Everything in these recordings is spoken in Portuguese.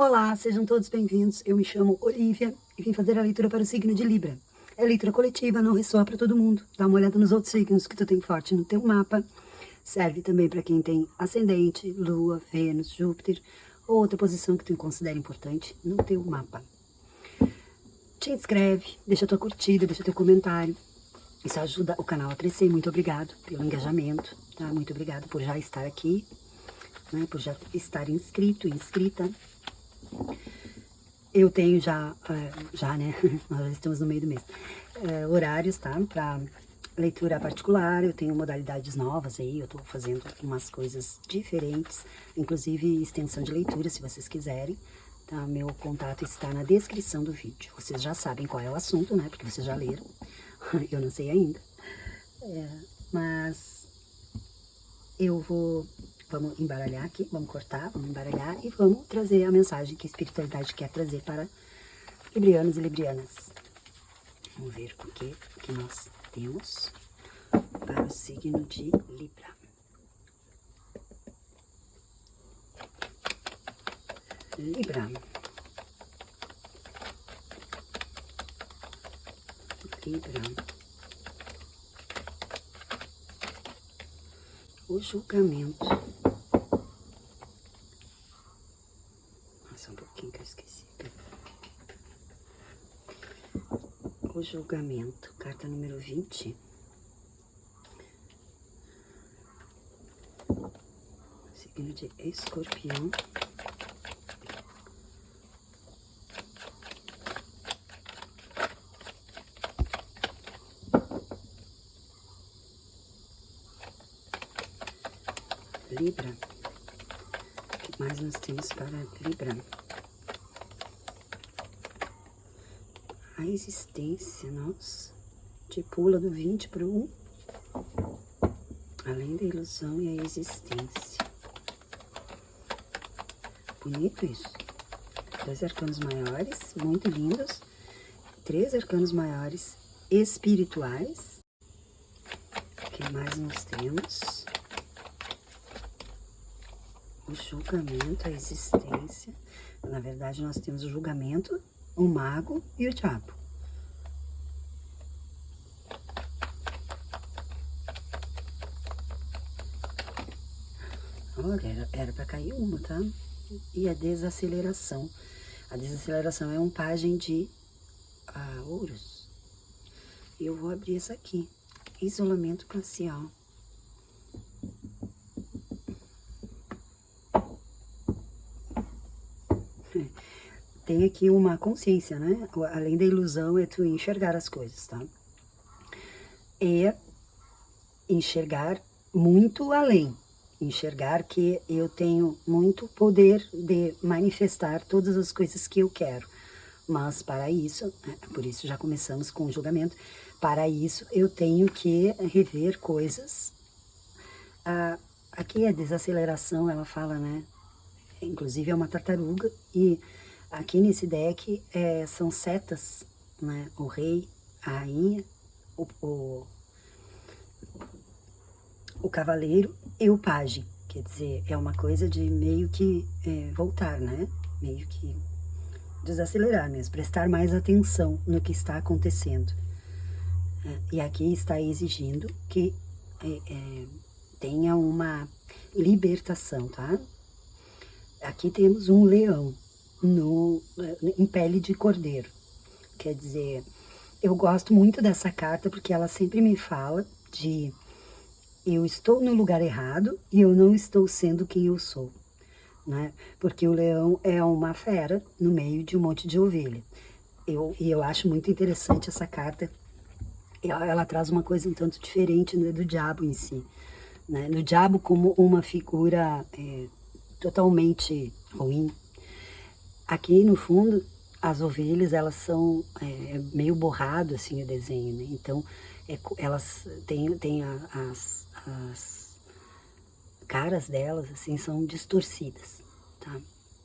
Olá, sejam todos bem-vindos. Eu me chamo Olivia e vim fazer a leitura para o signo de Libra. É leitura coletiva, não ressoa para todo mundo. Dá uma olhada nos outros signos que tu tem forte no teu mapa. Serve também para quem tem ascendente, Lua, Vênus, Júpiter ou outra posição que tu considera importante no teu mapa. Te inscreve, deixa tua curtida, deixa teu comentário. Isso ajuda o canal a crescer. Muito obrigado pelo engajamento, tá? Muito obrigado por já estar aqui, né? Por já estar inscrito, inscrita. Eu tenho já, né? Nós já estamos no meio do mês. Horários, tá? Para leitura particular, eu tenho modalidades novas aí, eu tô fazendo umas coisas diferentes, inclusive extensão de leitura, se vocês quiserem, tá? Meu contato está na descrição do vídeo. Vocês já sabem qual é o assunto, né? Porque vocês já leram. Eu não sei ainda. Mas vamos embaralhar aqui, vamos cortar, vamos embaralhar e vamos trazer a mensagem que a espiritualidade quer trazer para librianos e librianas. Vamos ver o que nós temos para o signo de Libra. Libra. Libra. O julgamento. Nossa, um pouquinho que eu esqueci. O julgamento, carta número 20. Signo de Escorpião. Libra. O que mais nós temos para Libra? A existência, nossa, te pula do 20 para o 1. Além da ilusão e a existência. Bonito isso. 2 arcanos maiores, muito lindos. 3 arcanos maiores espirituais. O que mais nós temos? O julgamento, a existência. Na verdade, nós temos o julgamento, o mago e o diabo. Olha, era para cair uma, tá? E a desaceleração. A desaceleração é um pajem de ouros. E eu vou abrir essa aqui. Isolamento glacial. Tem aqui uma consciência, né? Além da ilusão, é tu enxergar as coisas, tá? É enxergar muito além. Enxergar que eu tenho muito poder de manifestar todas as coisas que eu quero. Mas para isso, por isso já começamos com o julgamento, para isso eu tenho que rever coisas. Aqui a desaceleração, ela fala, né? Inclusive é uma tartaruga e aqui nesse deck são setas, né? O rei, a rainha, o cavaleiro e o pajem. Quer dizer, é uma coisa de meio que voltar, né? Meio que desacelerar mesmo, prestar mais atenção no que está acontecendo. E aqui está exigindo que tenha uma libertação, tá? Aqui temos um leão em pele de cordeiro. Quer dizer, eu gosto muito dessa carta porque ela sempre me fala de eu estou no lugar errado e eu não estou sendo quem eu sou, né? Porque o leão é uma fera no meio de um monte de ovelha. E eu acho muito interessante essa carta. Ela traz uma coisa um tanto diferente, né, do diabo em si, né? No diabo como uma figura totalmente ruim. Aqui no fundo, as ovelhas, elas são meio borrado assim o desenho, né? Então, elas têm as caras delas, assim, são distorcidas, tá?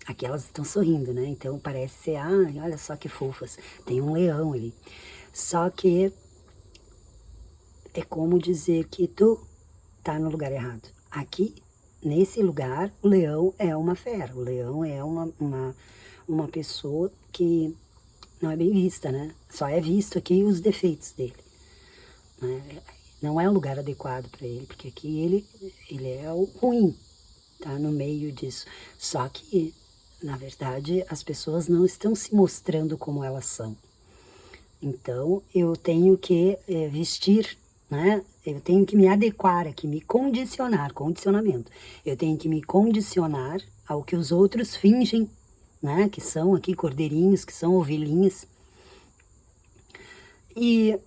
Aqui elas estão sorrindo, né? Então, parece ser, olha só que fofas, tem um leão ali. Só que é como dizer que tu tá no lugar errado. Aqui nesse lugar, o leão é uma fera, o leão é uma pessoa que não é bem vista, né? Só é visto aqui os defeitos dele, né? Não é um lugar adequado para ele, porque aqui ele é o ruim, tá? No meio disso. Só que, na verdade, as pessoas não estão se mostrando como elas são. Então, eu tenho que vestir, né? Eu tenho que me adequar aqui, me condicionar, condicionamento. Eu tenho que me condicionar ao que os outros fingem, né? Que são aqui cordeirinhos, que são ovelhinhas. E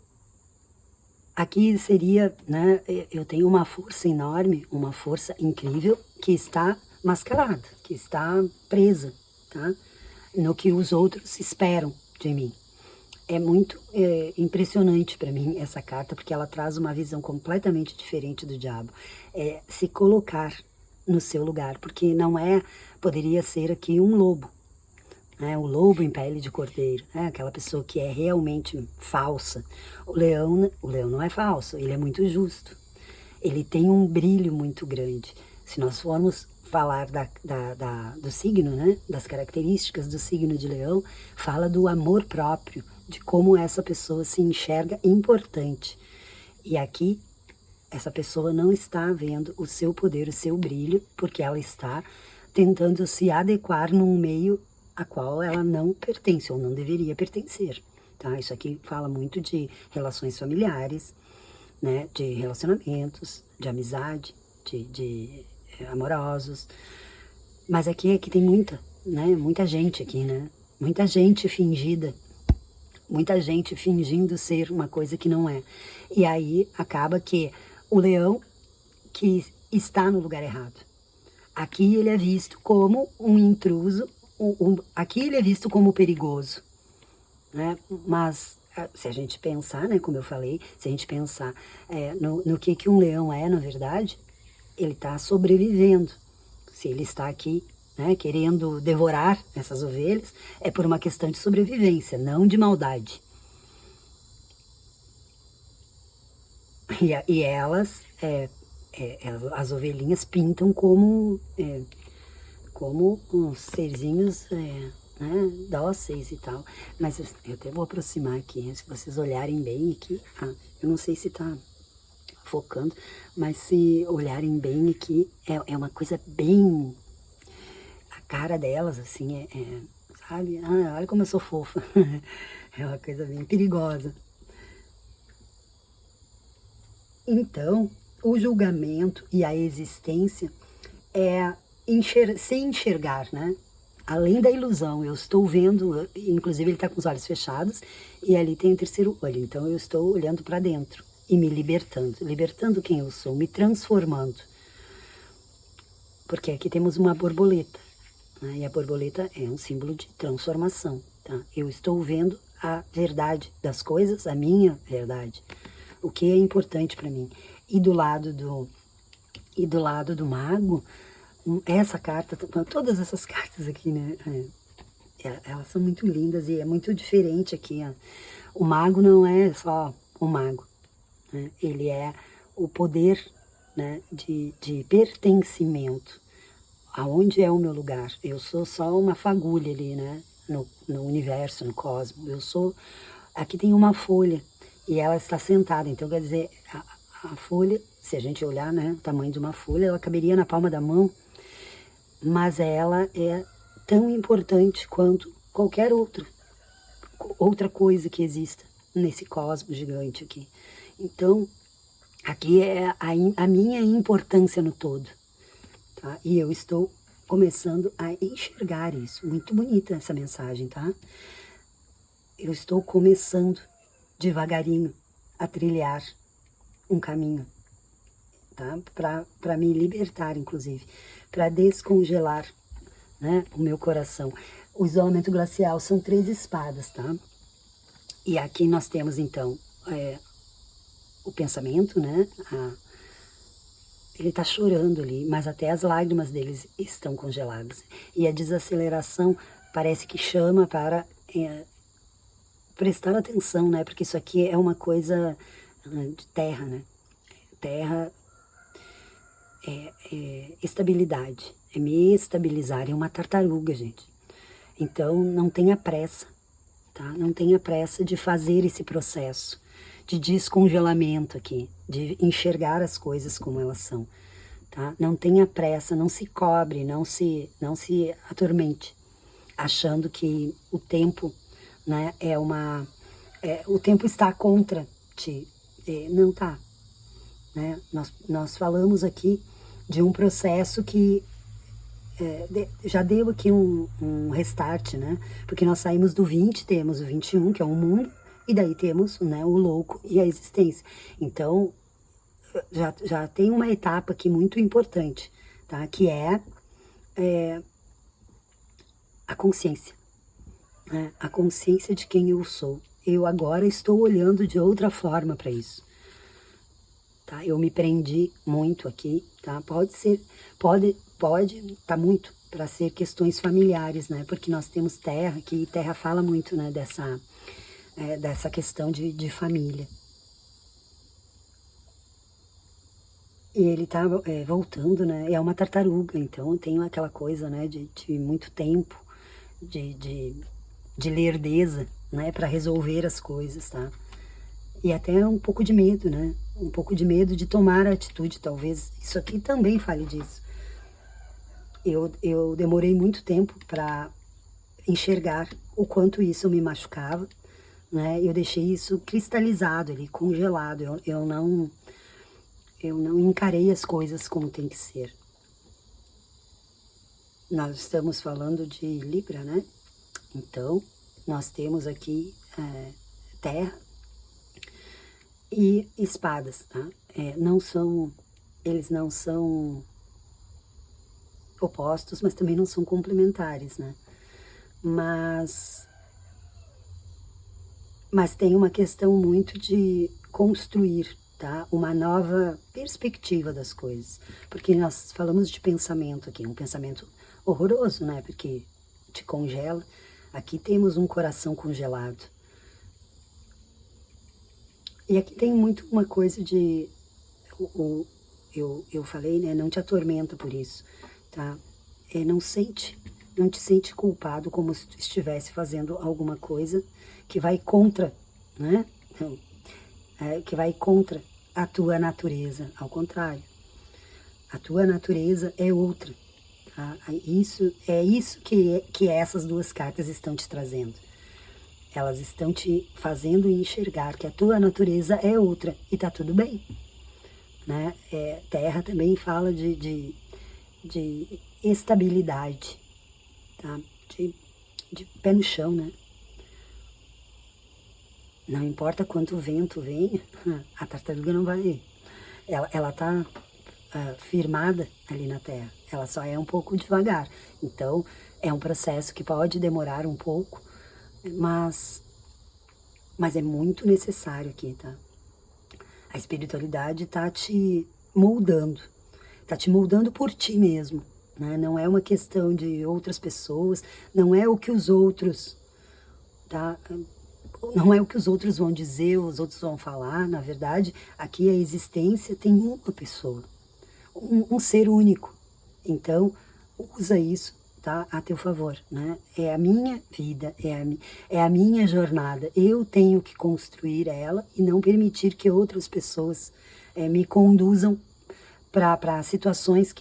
aqui seria, né? Eu tenho uma força enorme, uma força incrível que está mascarada, que está presa, tá? No que os outros esperam de mim. É muito impressionante para mim essa carta, porque ela traz uma visão completamente diferente do diabo. É se colocar no seu lugar, porque não é, poderia ser aqui um lobo, né? O lobo em pele de cordeiro, né? Aquela pessoa que é realmente falsa. O leão não é falso, ele é muito justo. Ele tem um brilho muito grande. Se nós formos falar do signo, né? Das características do signo de leão, fala do amor próprio, de como essa pessoa se enxerga importante. E aqui, essa pessoa não está vendo o seu poder, o seu brilho, porque ela está tentando se adequar num meio a qual ela não pertence ou não deveria pertencer. Tá? Isso aqui fala muito de relações familiares, né? De relacionamentos, de amizade, de amorosos. Mas aqui tem muita, né? Muita gente aqui, né? Muita gente fingida. Muita gente fingindo ser uma coisa que não é. E aí acaba que o leão que está no lugar errado. Aqui ele é visto como um intruso, aqui ele é visto como perigoso, né? Mas se a gente pensar, né, como eu falei, se a gente pensar no que um leão é, na verdade, ele está sobrevivendo. Se ele está aqui, né, querendo devorar essas ovelhas, é por uma questão de sobrevivência, não de maldade. E elas, as ovelhinhas pintam como uns serzinhos né, dóceis e tal. Mas eu até vou aproximar aqui, se vocês olharem bem aqui. Eu não sei se tá focando, mas se olharem bem aqui, é uma coisa bem... A cara delas, assim, sabe? Olha como eu sou fofa. É uma coisa bem perigosa. Então, o julgamento e a existência é se enxergar, né? Além da ilusão, eu estou vendo, inclusive ele está com os olhos fechados, e ali tem o terceiro olho, então eu estou olhando para dentro e me libertando. Libertando quem eu sou, me transformando. Porque aqui temos uma borboleta, né? E a borboleta é um símbolo de transformação, tá? Eu estou vendo a verdade das coisas, a minha verdade, o que é importante para mim. E do lado do mago, essa carta, todas essas cartas aqui, né? Elas são muito lindas e é muito diferente aqui. O mago não é só um mago, né? Ele é o poder, né, de pertencimento. Aonde é o meu lugar? Eu sou só uma fagulha ali, né? No universo, no cosmos. Eu sou... Aqui tem uma folha e ela está sentada. Então, quer dizer, a folha, se a gente olhar, né, o tamanho de uma folha, ela caberia na palma da mão. Mas ela é tão importante quanto qualquer outra coisa que exista nesse cosmos gigante aqui. Então, aqui é a minha importância no todo, tá? E eu estou começando a enxergar isso. Muito bonita essa mensagem, tá? Eu estou começando devagarinho a trilhar um caminho, tá? Para me libertar, inclusive, para descongelar, né, o meu coração. O isolamento glacial são 3 espadas, tá? E aqui nós temos, então, o pensamento, né? Ele tá chorando ali, mas até as lágrimas deles estão congeladas. E a desaceleração parece que chama para prestar atenção, né? Porque isso aqui é uma coisa de terra, né? Terra estabilidade, é me estabilizar, é uma tartaruga, gente. Então, não tenha pressa, tá? Não tenha pressa de fazer esse processo de descongelamento aqui, de enxergar as coisas como elas são, tá? Não tenha pressa, não se cobre, não se atormente, achando que o tempo, né, o tempo está contra ti. Não tá, né? Nós falamos aqui de um processo que já deu aqui um restart, né? Porque nós saímos do 20, temos o 21, que é o mundo, e daí temos, né, o louco e a existência. Então, já tem uma etapa aqui muito importante, tá? Que é a consciência, né? A consciência de quem eu sou. Eu agora estou olhando de outra forma para isso. Tá? Eu me prendi muito aqui, tá? Pode tá muito para ser questões familiares, né? Porque nós temos terra, que terra fala muito, né? Dessa questão de família. E ele tá voltando, né? É uma tartaruga, então tem aquela coisa, né? De muito tempo, de lerdeza, né? Para resolver as coisas, tá? E até um pouco de medo, né? Um pouco de medo de tomar a atitude, talvez. Isso aqui também fale disso. Eu demorei muito tempo para enxergar o quanto isso me machucava, né? Eu deixei isso cristalizado ali, congelado. Eu não encarei as coisas como tem que ser. Nós estamos falando de Libra, né? Então, nós temos aqui terra e espadas, tá? Eles não são opostos, mas também não são complementares, né? Mas tem uma questão muito de construir, tá? Uma nova perspectiva das coisas. Porque nós falamos de pensamento aqui, um pensamento horroroso, né? Porque te congela. Aqui temos um coração congelado. E aqui tem muito uma coisa de... Eu falei, né? Não te atormenta por isso, tá? Não te sente culpado como se tu estivesse fazendo alguma coisa que vai contra, né? Que vai contra a tua natureza. Ao contrário, a tua natureza é outra. Tá? Isso que essas duas cartas estão te trazendo. Elas estão te fazendo enxergar que a tua natureza é outra e tá tudo bem, né? Terra também fala de estabilidade, tá? De pé no chão, né? Não importa quanto vento vem, a tartaruga não vai... Ela tá firmada ali na terra, ela só é um pouco devagar. Então, é um processo que pode demorar um pouco, mas é muito necessário aqui, tá? A espiritualidade tá te moldando por ti mesmo, né? Não é uma questão de outras pessoas, não é o que os outros, tá? Não é o que os outros vão dizer, os outros vão falar. Na verdade, aqui a existência tem uma pessoa, um ser único. Então, usa isso, tá, a teu favor, né? É a minha vida, é a minha jornada. Eu tenho que construir ela e não permitir que outras pessoas me conduzam para situações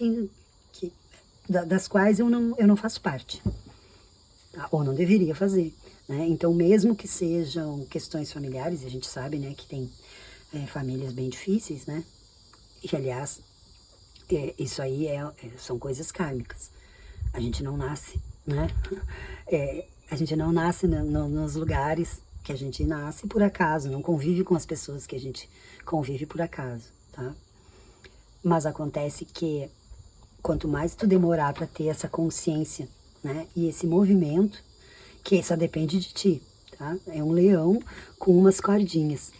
das quais eu não faço parte, tá? Ou não deveria fazer, né? Então, mesmo que sejam questões familiares, a gente sabe, né, que tem famílias bem difíceis, né? E, aliás, isso aí são coisas kármicas. A gente não nasce, né? A gente não nasce nos lugares que a gente nasce por acaso, não convive com as pessoas que a gente convive por acaso, tá? Mas acontece que quanto mais tu demorar para ter essa consciência, né, e esse movimento, que só depende de ti, tá? É um leão com umas cordinhas.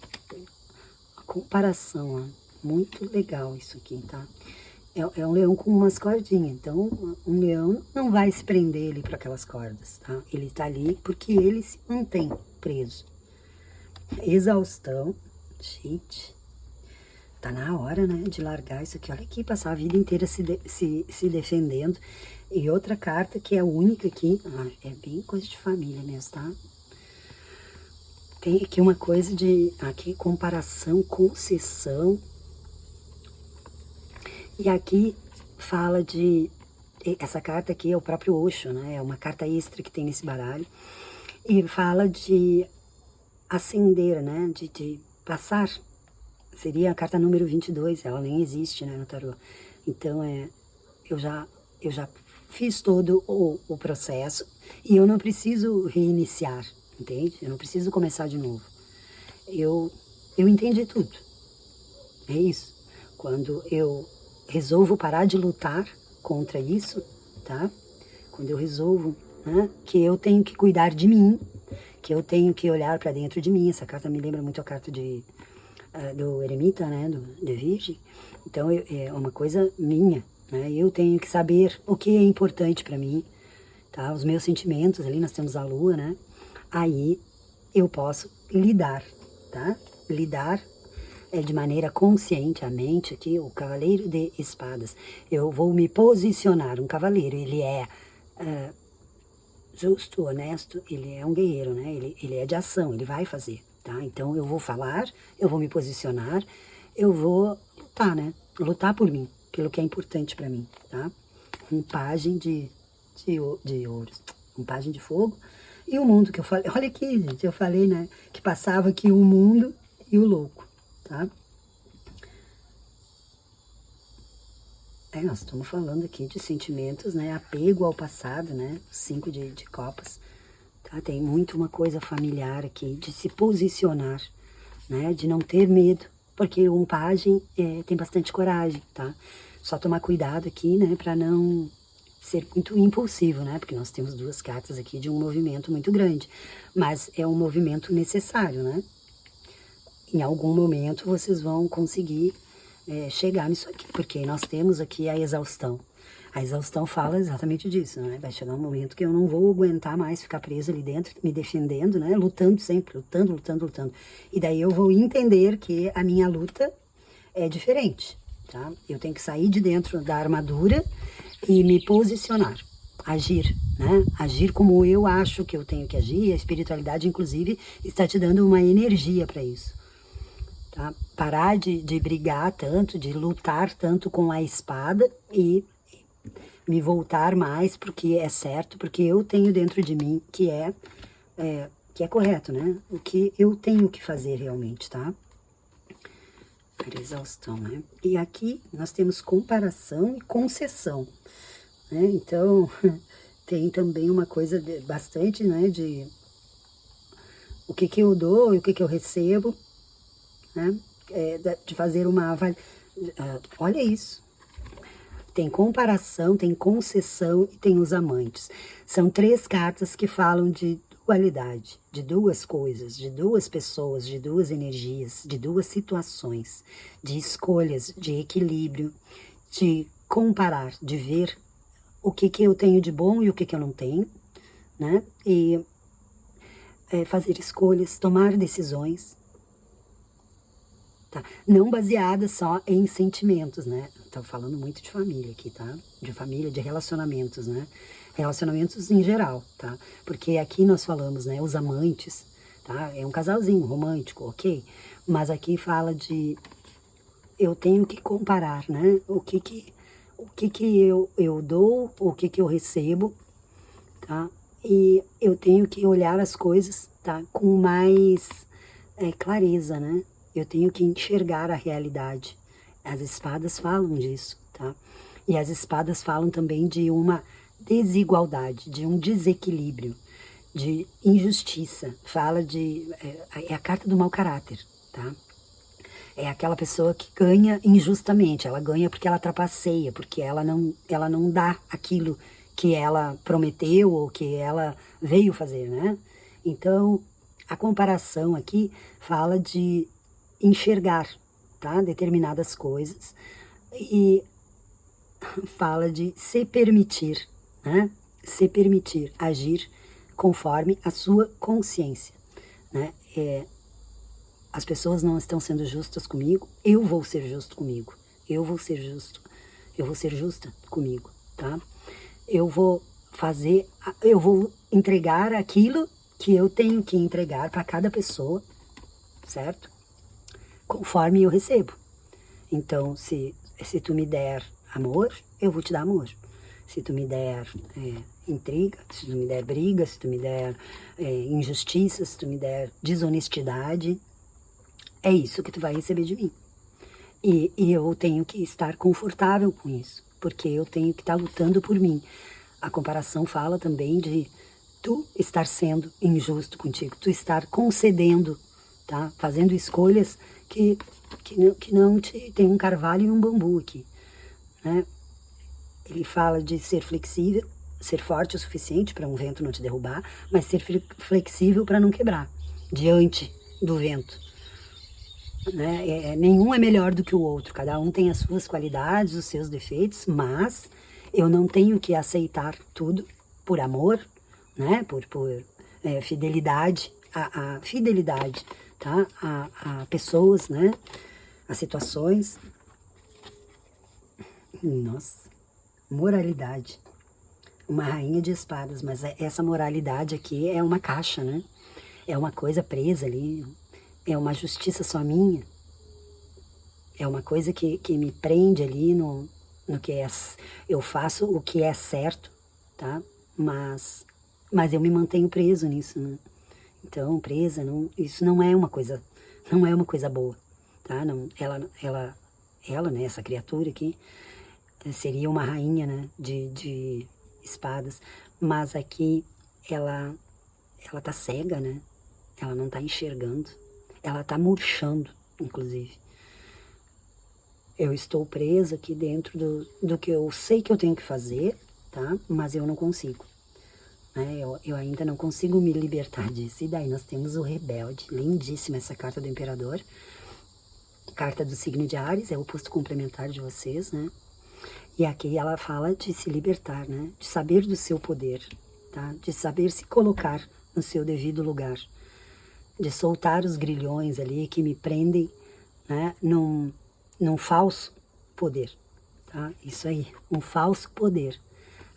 A comparação, ó, muito legal isso aqui, tá? É um leão com umas cordinhas, então um leão não vai se prender ali para aquelas cordas, tá? Ele tá ali porque ele se mantém preso. Exaustão, gente, tá na hora, né, de largar isso aqui. Olha aqui, passar a vida inteira se defendendo. E outra carta que é a única aqui, é bem coisa de família mesmo, tá? Tem aqui uma coisa de, aqui, comparação, concessão. E aqui fala de, essa carta aqui é o próprio Osho, né? É uma carta extra que tem nesse baralho. E fala de ascender, né? De passar. Seria a carta número 22, ela nem existe, né, no tarô. Então, eu já fiz todo o processo e eu não preciso reiniciar, entende? Eu não preciso começar de novo. Eu entendi tudo. É isso. Quando eu resolvo parar de lutar contra isso, tá? Quando eu resolvo, né, que eu tenho que cuidar de mim, que eu tenho que olhar para dentro de mim. Essa carta me lembra muito a carta do eremita, né, de Virgem. Então, é uma coisa minha, né? Eu tenho que saber o que é importante para mim, tá? Os meus sentimentos, ali nós temos a lua, né? Aí eu posso lidar, tá? Lidar de maneira consciente, a mente aqui, o cavaleiro de espadas. Eu vou me posicionar, um cavaleiro, ele é justo, honesto, ele é um guerreiro, né? Ele é de ação, ele vai fazer, tá? Então eu vou falar, eu vou me posicionar, eu vou lutar, né? Lutar por mim, pelo que é importante para mim, tá? Um pajem de ouros, um pajem de fogo. E o mundo que eu falei, olha aqui, gente, eu falei, né, que passava aqui o mundo e o louco, tá? Nós estamos falando aqui de sentimentos, né, apego ao passado, né, 5 de copas, tá? Tem muito uma coisa familiar aqui, de se posicionar, né, de não ter medo, porque um pajem tem bastante coragem, tá? Só tomar cuidado aqui, né, para não ser muito impulsivo, né? Porque nós temos 2 cartas aqui de um movimento muito grande, mas é um movimento necessário, né? Em algum momento vocês vão conseguir chegar nisso aqui, porque nós temos aqui a exaustão. A exaustão fala exatamente disso, né? Vai chegar um momento que eu não vou aguentar mais ficar presa ali dentro, me defendendo, né? Lutando sempre, lutando, lutando, lutando. E daí eu vou entender que a minha luta é diferente, tá? Eu tenho que sair de dentro da armadura e me posicionar, agir, né? Agir como eu acho que eu tenho que agir. A espiritualidade, inclusive, está te dando uma energia para isso, tá? Parar de brigar tanto, de lutar tanto com a espada e me voltar mais porque é certo, porque eu tenho dentro de mim que é correto, né? O que eu tenho que fazer realmente, tá? Exaustão, né? E aqui nós temos comparação e concessão, né? Então, tem também uma coisa bastante, né, de o que eu dou e o que eu recebo, né? De fazer uma avaliação. Olha isso. Tem comparação, tem concessão e tem os amantes. São 3 cartas que falam de dualidade, de 2 coisas, de 2 pessoas, de 2 energias, de 2 situações, de escolhas, de equilíbrio, de comparar, de ver o que eu tenho de bom e o que eu não tenho, né? E fazer escolhas, tomar decisões, tá? Não baseadas só em sentimentos, né? Tô falando muito de família aqui, tá? De família, de relacionamentos, né? Relacionamentos em geral, tá? Porque aqui nós falamos, né? Os amantes, tá? É um casalzinho romântico, ok? Mas aqui fala de eu tenho que comparar, né? O que eu dou, o que eu recebo, tá? E eu tenho que olhar as coisas, tá? Com mais clareza, né? Eu tenho que enxergar a realidade. As espadas falam disso, tá? E as espadas falam também de uma desigualdade, de um desequilíbrio, de injustiça. Fala de... é a carta do mau caráter, tá? É aquela pessoa que ganha injustamente, ela ganha porque ela trapaceia, porque ela não dá aquilo que ela prometeu ou que ela veio fazer, né? Então, a comparação aqui fala de enxergar, tá? Determinadas coisas e fala de se permitir, né? Se permitir agir conforme a sua consciência, né? as pessoas não estão sendo justas comigo, eu vou ser justo comigo. Eu vou ser justo. Eu vou ser justa comigo, tá? Eu vou entregar aquilo que eu tenho que entregar para cada pessoa, certo? Conforme eu recebo. Então, se tu me der amor, eu vou te dar amor. Se tu me der intriga, se tu me der briga, se tu me der injustiça, se tu me der desonestidade, é isso que tu vai receber de mim. E eu tenho que estar confortável com isso, porque eu tenho que estar lutando por mim. A comparação fala também de tu estar sendo injusto contigo, tu estar concedendo, tá? Fazendo escolhas que não te... Tem um carvalho e um bambu aqui, né? Ele fala de ser flexível, ser forte o suficiente para um vento não te derrubar, mas ser flexível para não quebrar diante do vento. Né? Nenhum é melhor do que o outro, cada um tem as suas qualidades, os seus defeitos, mas eu não tenho que aceitar tudo por amor, né? por fidelidade, a fidelidade, tá? a pessoas, né? A situações. Nossa, moralidade. Uma rainha de espadas, mas essa moralidade aqui é uma caixa, né? É uma coisa presa ali, é uma justiça só minha, é uma coisa que me prende ali no que é, eu faço o que é certo, tá? Mas eu me mantenho preso nisso, né? Então, presa, isso não é uma coisa boa, tá? Não, ela, né, essa criatura aqui, seria uma rainha, né, de espadas, mas aqui ela tá cega, né? Ela não tá enxergando, ela tá murchando, inclusive. Eu estou presa aqui dentro do que eu sei que eu tenho que fazer, tá? Mas eu não consigo, né? Eu ainda não consigo me libertar disso. E daí nós temos o rebelde, lindíssima essa carta do imperador, carta do signo de Áries, é o oposto complementar de vocês, né? E aqui ela fala de se libertar, né? De saber do seu poder, tá? De saber se colocar no seu devido lugar, de soltar os grilhões ali que me prendem, né? Num falso poder, tá? Isso aí, um falso poder.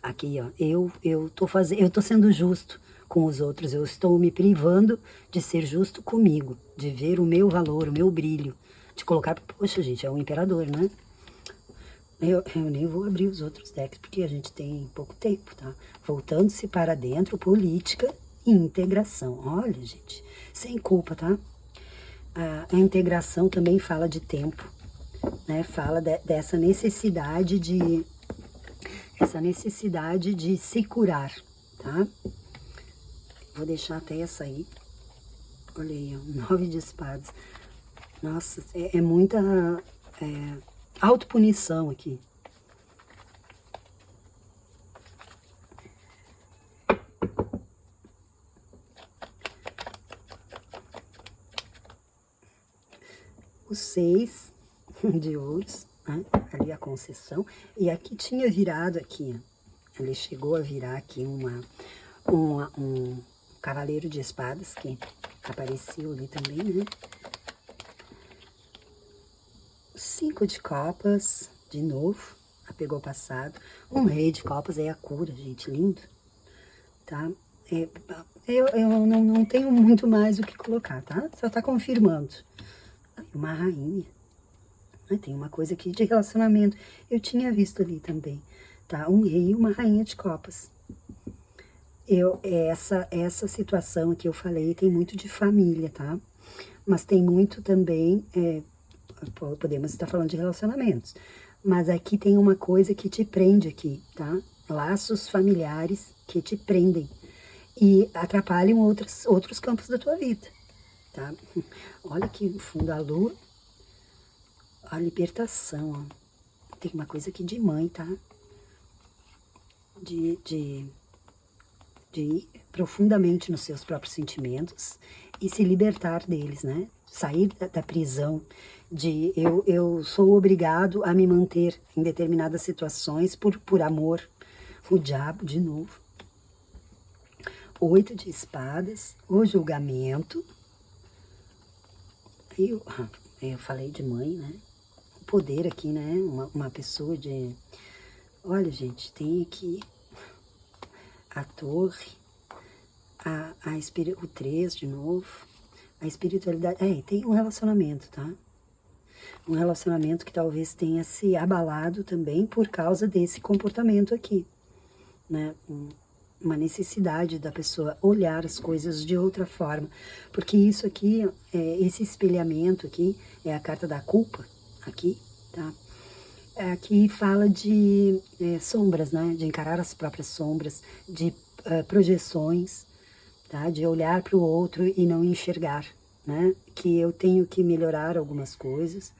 Aqui, ó, eu tô sendo justo com os outros, eu estou me privando de ser justo comigo, de ver o meu valor, o meu brilho, de colocar, poxa, gente, é um imperador, né? Eu nem vou abrir os outros decks, porque a gente tem pouco tempo, tá? Voltando-se para dentro, política e integração. Olha, gente, sem culpa, tá? A integração também fala de tempo, né? Fala dessa necessidade de se curar, tá? Vou deixar até essa aí. Olha aí, ó, 9 de espadas. Nossa, é muita autopunição aqui. Os 6 de ouros, né? Ali a concessão. E aqui tinha virado aqui, ó. Ele chegou a virar aqui um cavaleiro de espadas que apareceu ali também, né? 5 de copas, de novo, apegou passado. Um rei de copas é a cura, gente, lindo, tá? Eu não tenho muito mais o que colocar, tá? Só tá confirmando. Uma rainha. Tem uma coisa aqui de relacionamento. Eu tinha visto ali também, tá? Um rei e uma rainha de copas. Essa situação que eu falei tem muito de família, tá? Mas tem muito também... podemos estar falando de relacionamentos, mas aqui tem uma coisa que te prende aqui, tá? Laços familiares que te prendem e atrapalham outros campos da tua vida, tá? Olha aqui no fundo a lua, a libertação, ó. Tem uma coisa aqui de mãe, tá? De ir profundamente nos seus próprios sentimentos e se libertar deles, né? Sair da prisão de eu sou obrigado a me manter em determinadas situações por amor. O diabo de novo. 8 de espadas, o julgamento. Aí eu falei de mãe, né? O poder aqui, né? Uma pessoa de... Olha, gente, tem aqui a torre, o 3 de novo, a espiritualidade. Tem um relacionamento, tá? Um relacionamento que talvez tenha se abalado também por causa desse comportamento aqui, né? Uma necessidade da pessoa olhar as coisas de outra forma, porque isso aqui, esse espelhamento aqui, é a carta da culpa, aqui, tá? Aqui fala de sombras, né? De encarar as próprias sombras, de projeções, tá? De olhar para o outro e não enxergar, né? Que eu tenho que melhorar algumas coisas,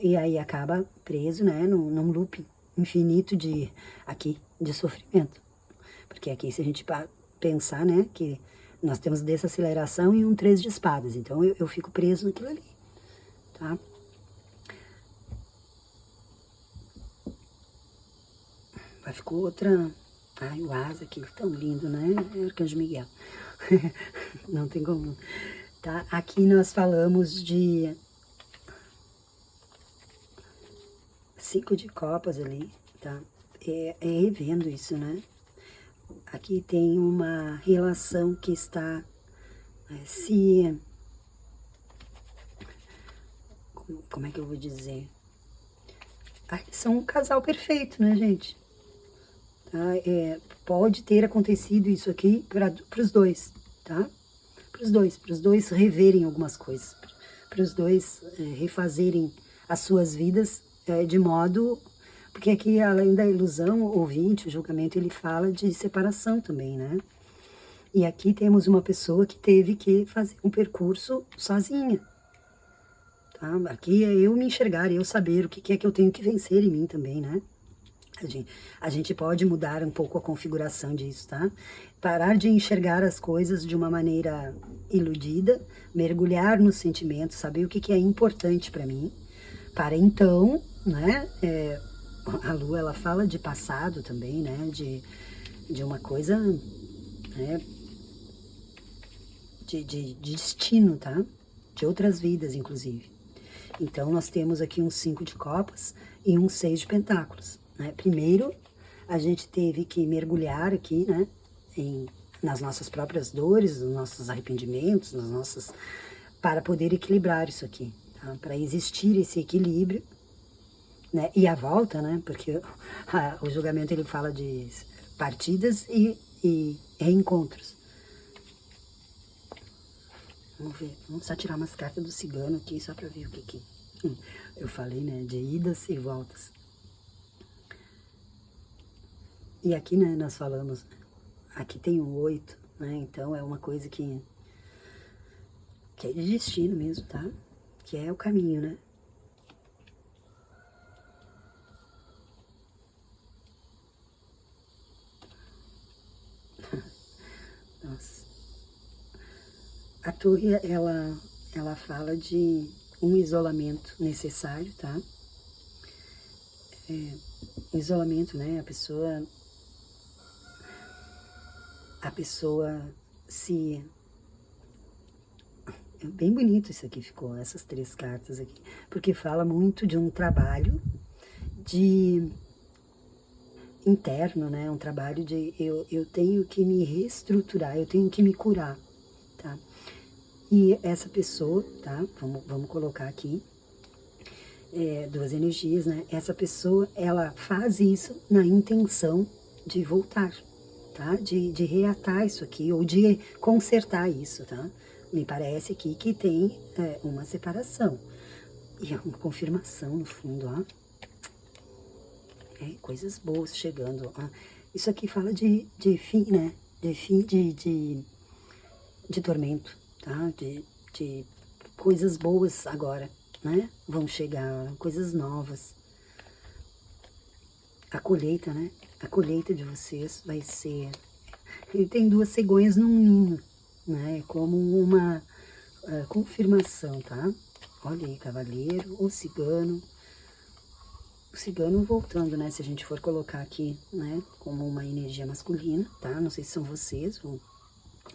e aí acaba preso, né? Num loop infinito de sofrimento. Porque aqui, se a gente pensar, né, que nós temos desaceleração e um 3 de espadas, então eu fico preso naquilo ali, tá? Vai ficou outra... Ai, o asa aqui, tão lindo, né? É Arcanjo Miguel. Não tem como, tá? Aqui nós falamos de 5 de copas ali, tá? Revendo isso, né? Aqui tem uma relação que está como é que eu vou dizer? São um casal perfeito, né, gente? Tá? Pode ter acontecido isso aqui para os dois, tá? Para os dois reverem algumas coisas, para os dois refazerem as suas vidas de modo... Porque aqui, além da ilusão, o ouvinte, o julgamento, ele fala de separação também, né? E aqui temos uma pessoa que teve que fazer um percurso sozinha, tá? Aqui é eu me enxergar, eu saber o que é que eu tenho que vencer em mim também, né? A gente pode mudar um pouco a configuração disso, tá? Parar de enxergar as coisas de uma maneira iludida, mergulhar nos sentimentos, saber o que é importante para mim, para então, né? A Lua, ela fala de passado também, né? De uma coisa, né? De destino, tá? De outras vidas, inclusive. Então, nós temos aqui um 5 de copas e um 6 de pentáculos, né? Primeiro, a gente teve que mergulhar aqui, né? Nas nossas próprias dores, nos nossos arrependimentos, para poder equilibrar isso aqui, tá? Para existir esse equilíbrio, né? E a volta, né? Porque o julgamento, ele fala de partidas e reencontros. Vamos ver, vamos só tirar umas cartas do cigano aqui, só para ver o que eu falei, né? De idas e voltas. E aqui, né, nós falamos, aqui tem um 8, né? Então é uma coisa que é de destino mesmo, tá? Que é o caminho, né? Nossa. A torre, ela fala de um isolamento necessário, tá? Isolamento, né? A pessoa se... É bem bonito isso aqui ficou, essas 3 cartas aqui, porque fala muito de um trabalho interno, né? Um trabalho de eu tenho que me reestruturar, eu tenho que me curar, tá? E essa pessoa, tá? Vamos colocar aqui 2 energias, né? Essa pessoa, ela faz isso na intenção de voltar, tá? De reatar isso aqui, ou de consertar isso, tá? Me parece aqui que tem uma separação. E é uma confirmação no fundo, ó. Coisas boas chegando, ó. Isso aqui fala de fim, né? De fim de tormento, tá? De coisas boas agora, né? Vão chegar, coisas novas. A colheita, né? A colheita de vocês vai ser... Ele tem 2 cegonhas num ninho, né? Como uma confirmação, tá? Olha aí, cavaleiro, o cigano voltando, né? Se a gente for colocar aqui, né? Como uma energia masculina, tá? Não sei se são vocês ou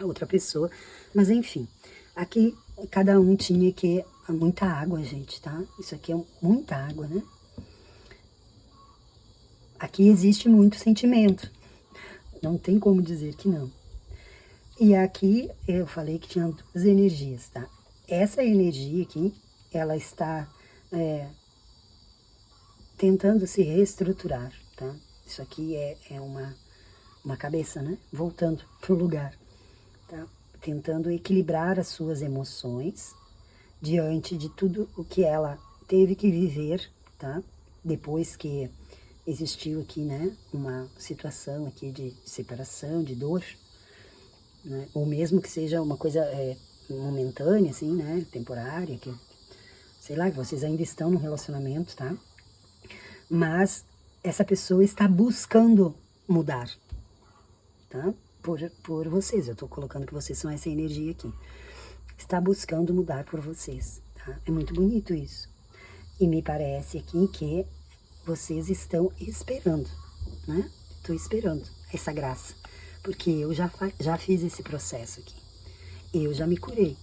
outra pessoa, mas enfim. Aqui, cada um tinha que muita água, gente, tá? Isso aqui é muita água, né? Aqui existe muito sentimento. Não tem como dizer que não. E aqui eu falei que tinha duas energias, tá? Essa energia aqui, ela está tentando se reestruturar, tá? Isso aqui é uma cabeça, né? Voltando pro lugar, tá? Tentando equilibrar as suas emoções diante de tudo o que ela teve que viver, tá? Depois que existiu aqui, né? Uma situação aqui de separação, de dor, né? Ou mesmo que seja uma coisa momentânea, assim, né? Temporária, que, sei lá, que vocês ainda estão no relacionamento, tá? Mas essa pessoa está buscando mudar, tá? Por vocês, eu tô colocando que vocês são essa energia aqui. Está buscando mudar por vocês, tá? É muito bonito isso. E me parece aqui que vocês estão esperando, né? Estou esperando essa graça, porque eu já fiz esse processo aqui. Eu já me curei.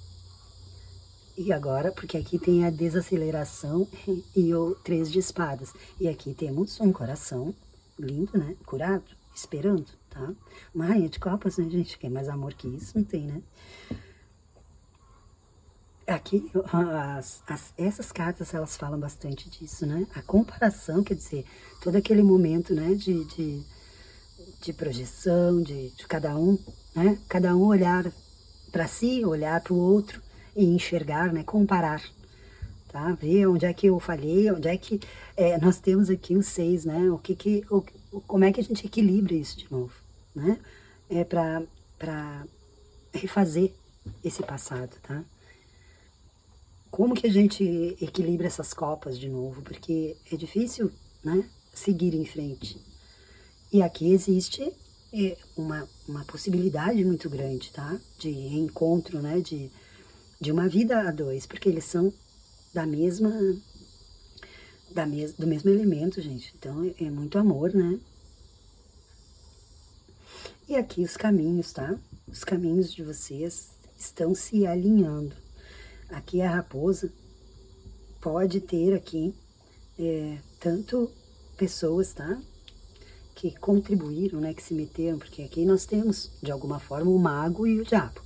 E agora, porque aqui tem a desaceleração e o 3 de espadas. E aqui temos um coração lindo, né? Curado, esperando, tá? Uma rainha de copas, né, gente? Quem mais amor que isso? Não tem, né? Aqui, essas cartas, elas falam bastante disso, né? A comparação, quer dizer, todo aquele momento, né, de projeção, de cada um, né? Cada um olhar para si, olhar para o outro e enxergar, né? Comparar, tá? Ver onde é que eu falhei, onde é que nós temos aqui os 6, né? Como é que a gente equilibra isso de novo, né? É para refazer esse passado, tá? Como que a gente equilibra essas copas de novo? Porque é difícil, né, seguir em frente. E aqui existe uma possibilidade muito grande, tá? De reencontro, né, de uma vida a dois, porque eles são do mesmo elemento, gente. Então é muito amor, né? E aqui os caminhos, tá? Os caminhos de vocês estão se alinhando. Aqui a raposa pode ter aqui tanto pessoas, tá? Que contribuíram, né? Que se meteram, porque aqui nós temos, de alguma forma, o mago e o diabo,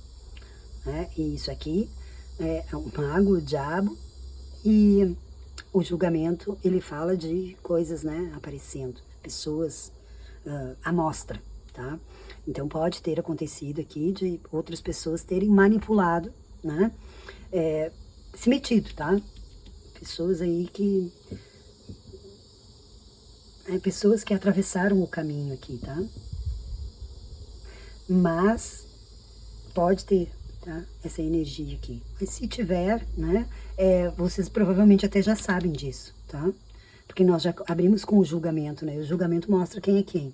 né? E isso aqui é o mago, o diabo, e o julgamento, ele fala de coisas, né? Aparecendo, pessoas à mostra, tá? Então pode ter acontecido aqui de outras pessoas terem manipulado, né? Se metido, tá? Pessoas aí que... pessoas que atravessaram o caminho aqui, tá? Mas pode ter, tá? Essa energia aqui. Mas se tiver, né? Vocês provavelmente até já sabem disso, tá? Porque nós já abrimos com o julgamento, né? O julgamento mostra quem é quem,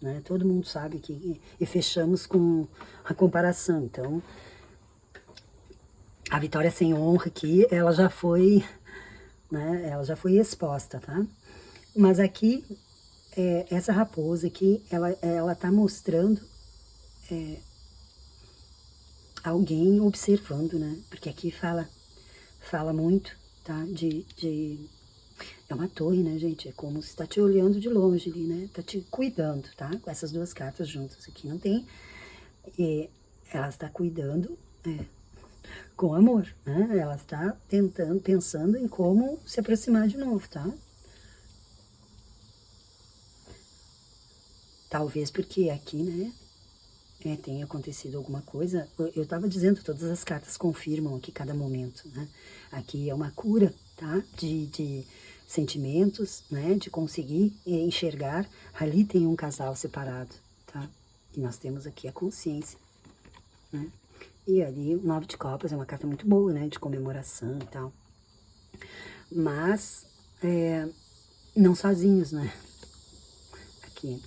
né? Todo mundo sabe que... E fechamos com a comparação, então... A Vitória sem honra aqui, ela já foi, né, ela já foi exposta, tá? Mas aqui, essa raposa aqui, ela tá mostrando alguém observando, né? Porque aqui fala muito, tá? É uma torre, né, gente? É como se tá te olhando de longe ali, né? Tá te cuidando, tá? Com essas duas cartas juntas aqui, não tem... ela está cuidando, com amor, né? Ela está pensando em como se aproximar de novo, tá? Talvez porque aqui, né, tenha acontecido alguma coisa. Eu estava dizendo, todas as cartas confirmam aqui cada momento, né? Aqui é uma cura, tá? De sentimentos, né? De conseguir enxergar. Ali tem um casal separado, tá? E nós temos aqui a consciência, né? E ali, o 9 de copas é uma carta muito boa, né? De comemoração e tal. Mas, não sozinhos, né? Aqui,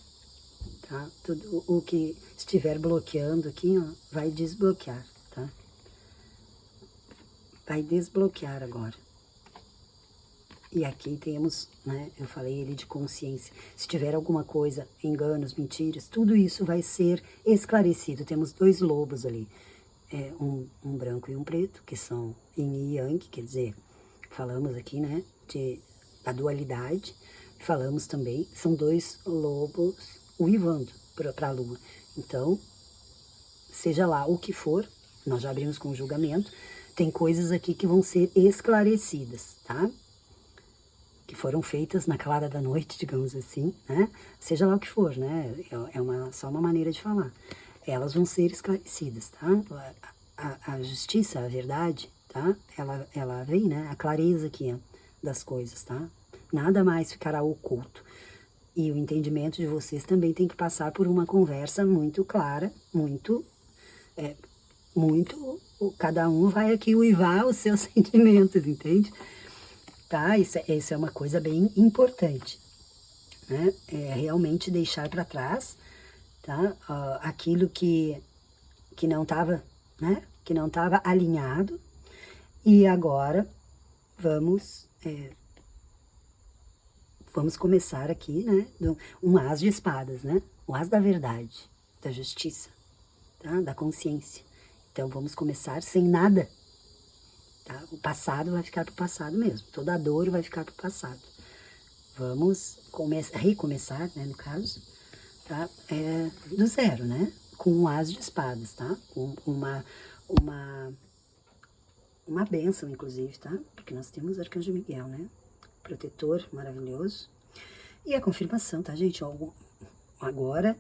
tá? Tudo o que estiver bloqueando aqui, ó, vai desbloquear, tá? Vai desbloquear agora. E aqui temos, né? Eu falei ali de consciência. Se tiver alguma coisa, enganos, mentiras, tudo isso vai ser esclarecido. Temos 2 lobos ali. um branco e um preto, que são yin e yang, quer dizer, falamos aqui, né, da dualidade, falamos também, são dois lobos uivando para a lua. Então, seja lá o que for, nós já abrimos com o julgamento, tem coisas aqui que vão ser esclarecidas, tá? Que foram feitas na clara da noite, digamos assim, né? Seja lá o que for, né? Só uma maneira de falar. Elas vão ser esclarecidas, tá? A justiça, a verdade, tá? Ela vem, né? A clareza aqui das coisas, tá? Nada mais ficará oculto. E o entendimento de vocês também tem que passar por uma conversa muito clara, muito, cada um vai aqui uivar os seus sentimentos, entende? Tá? Isso é uma coisa bem importante, né? É realmente deixar para trás, tá? Aquilo que não estava, né? Que não estava alinhado, e agora vamos começar aqui, né? Um as de espadas, né? O as da verdade, da justiça, tá? Da consciência. Então vamos começar sem nada. Tá? O passado vai ficar para o passado mesmo. Toda a dor vai ficar para o passado. Vamos recomeçar, né, no caso, tá? Do zero, né? Com um as de espadas, tá? Com uma bênção, inclusive, tá? Porque nós temos Arcanjo Miguel, né? Protetor maravilhoso. E a confirmação, tá, gente? Agora,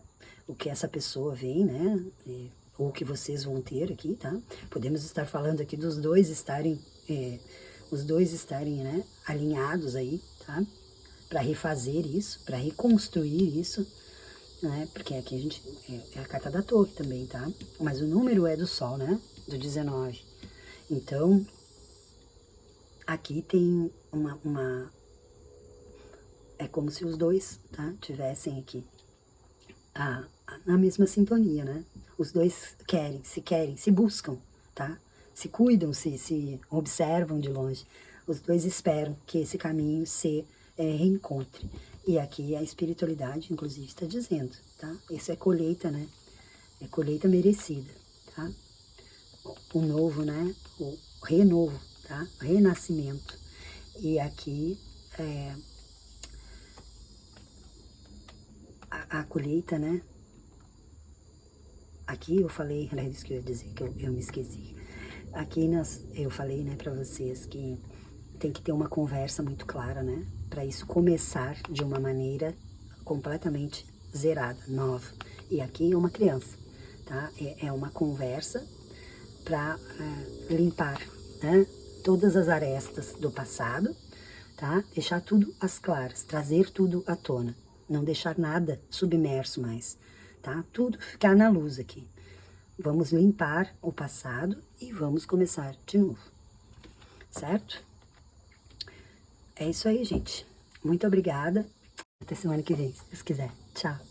o que essa pessoa vem, né? Ou que vocês vão ter aqui, tá? Podemos estar falando aqui dos dois estarem, né, alinhados aí, tá? Para refazer isso, para reconstruir isso, né? Porque aqui a gente, é a carta da torre também, tá? Mas o número é do sol, né? Do 19. Então, aqui tem é como se os dois, tá? Tivessem aqui na mesma sintonia, né? Os dois se buscam, tá? Se cuidam, se observam de longe. Os dois esperam que esse caminho se reencontre. E aqui a espiritualidade, inclusive, está dizendo, tá? Isso é colheita, né? É colheita merecida, tá? O novo, né? O renovo, tá? Renascimento. E aqui a colheita, né? Aqui eu falei, era isso que eu ia dizer, que eu me esqueci. Aqui eu falei, né, para vocês que tem que ter uma conversa muito clara, né? Para isso começar de uma maneira completamente zerada, nova. E aqui é uma criança, tá? É uma conversa para limpar, né? Todas as arestas do passado, tá? Deixar tudo às claras, trazer tudo à tona. Não deixar nada submerso mais, tá? Tudo ficar na luz aqui. Vamos limpar o passado e vamos começar de novo, certo? É isso aí, gente. Muito obrigada. Até semana que vem, se Deus quiser. Tchau.